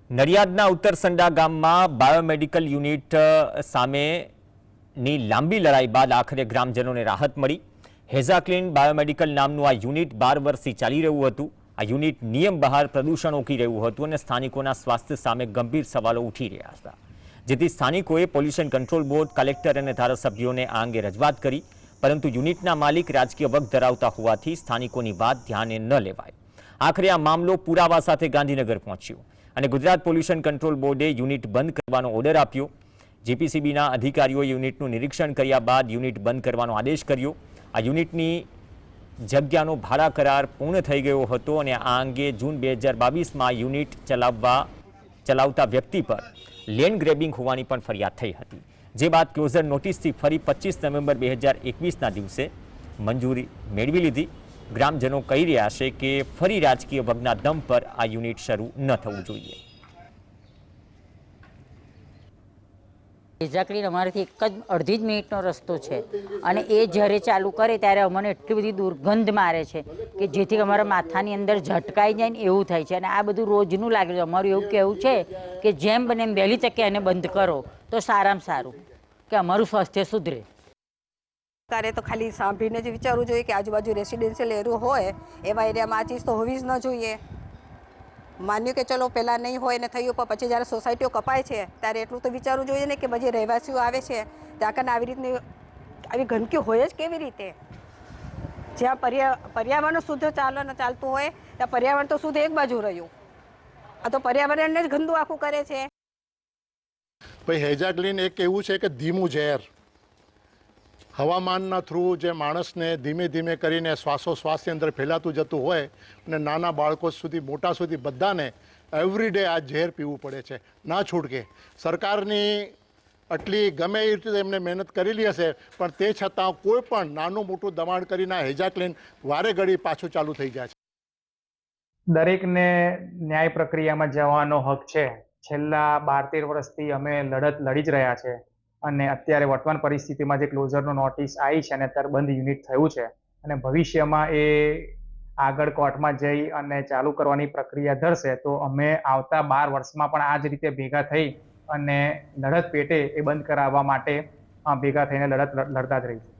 નડિયાદના ઉત્તરસંડા ગામમાં biomedical unit સામેની લાંબી લડાઈ બાદ આખરે ગ્રામજનોને રાહત મળી। હેઝા ક્લીન બાયોમેડિકલ નામનું આ યુનિટ 12 વર્ષથી ચાલી રહ્યું હતું। આ યુનિટ નિયમ બહાર પ્રદૂષણ ઓકી રહ્યું હતું અને સ્થાનિકોના સ્વાસ્થ્ય સામે ગંભીર સવાલો ઉઠી રહ્યા હતા, જેથી સ્થાનિકોએ પોલ્યુશન કંટ્રોલ બોર્ડ, કલેક્ટર અને ધારાસભ્યોને આ અંગે રજૂઆત કરી, પરંતુ યુનિટના માલિક રાજકીય વગ ધરાવતા હોવાથી સ્થાનિકોની વાત ધ્યાને ન લેવાઈ। આખરે આ મામલો પુરાવા સાથે ગાંધીનગર પહોંચ્યો અને ગુજરાત પોલ્યુશન કંટ્રોલ બોર્ડે યુનિટ બંધ કરવાનો ઓર્ડર આપ્યો। જીપીસીબીના અધિકારીઓએ યુનિટનું નિરીક્ષણ કર્યા બાદ યુનિટ બંધ કરવાનો આદેશ કર્યો। આ યુનિટની જગ્યાનો ભાડા કરાર પૂર્ણ થઈ ગયો હતો અને આ અંગે જૂન 2022માં યુનિટ ચલાવતા વ્યક્તિ પર લેન્ડ ગ્રેબિંગ હોવાની પણ ફરિયાદ થઈ હતી, જે બાદ ક્લોઝર નોટિસથી ફરી 25 નવેમ્બર 2021ના દિવસે મંજૂરી મેળવી લીધી। ગ્રામજનો કહી રહ્યા છે કે ફરી રાજકીય વગના દમ પર આ યુનિટ શરૂ ન થવું જોઈએ। હેઝા ક્લીન અમારાથી એક જ અડધી જ મિનિટનો રસ્તો છે અને એ જ્યારે ચાલુ કરે ત્યારે અમને એટલી બધી દુર્ગંધ મારે છે કે જેથી અમારા માથાની અંદર ઝટકાઈ જાય ને એવું થાય છે અને આ બધું રોજનું લાગે છે। અમારું એવું કહેવું છે કે જેમ બને એમ વહેલી તકે એને બંધ કરો તો સારામાં સારું કે અમારું સ્વાસ્થ્ય સુધરે। ત્યારે તો ખાલી સાંભળીને જ વિચારવું જોઈએ કે આજુબાજુ રેસિડેન્શિયલ એરિયો હોય એવા એરિયામાં આ ચીજ તો હોવી જ ન જોઈએ। માન્યું કે ચલો પહેલાં નહીં હોય ને થયું, પણ પછી જ્યારે સોસાયટીઓ કપાય છે ત્યારે એટલું તો વિચારવું જોઈએ ને કે બધી રહેવાસીઓ આવે છે ત્યાં કને આવી રીતની આવી ગંદકી હોય જ કેવી રીતે? જ્યાં પર્યાવરણ શુદ્ધ ચાલતું હોય ત્યાં પર્યાવરણ તો શુદ્ધ એક બાજુ રહ્યું, આ તો પર્યાવરણને જ ગંદુ આખું કરે છે। ભાઈ હેઝા ક્લીન એક એવું છે કે ધીમું ઝેર હવામાનના થ્રુ જે માણસને ધીમે ધીમે કરીને શ્વાસોશ્વાસની અંદર ફેલાતું જતું હોય અને નાના બાળકો સુધી મોટા સુધી બધાને એવરીડે આ ઝેર પીવું પડે છે, ના છૂટકે। સરકારની આટલી ગમે એ રીતે એમને મહેનત કરેલી હશે, પણ તે છતાં કોઈ પણ નાનું મોટું દબાણ કરીને હેઝા ક્લીન વારે ઘડી પાછું ચાલુ થઈ જાય છે। દરેકને ન્યાય પ્રક્રિયામાં જવાનો હક છે। છેલ્લા 12-13 વર્ષથી અમે લડત લડી જ રહ્યા છે અને અત્યારે વર્તમાન પરિસ્થિતિમાં જે ક્લોઝરનો નોટિસ આવી છે અને અત્યારે બંધ યુનિટ થયું છે અને ભવિષ્યમાં એ આગળ કોર્ટમાં જઈ અને ચાલુ કરવાની પ્રક્રિયા ધરશે, તો અમે આવતા 12 વર્ષમાં પણ આ જ રીતે ભેગા થઈ અને લડત પેટે એ બંધ કરાવવા માટે ભેગા થઈને લડત લડતા જ રહીશું।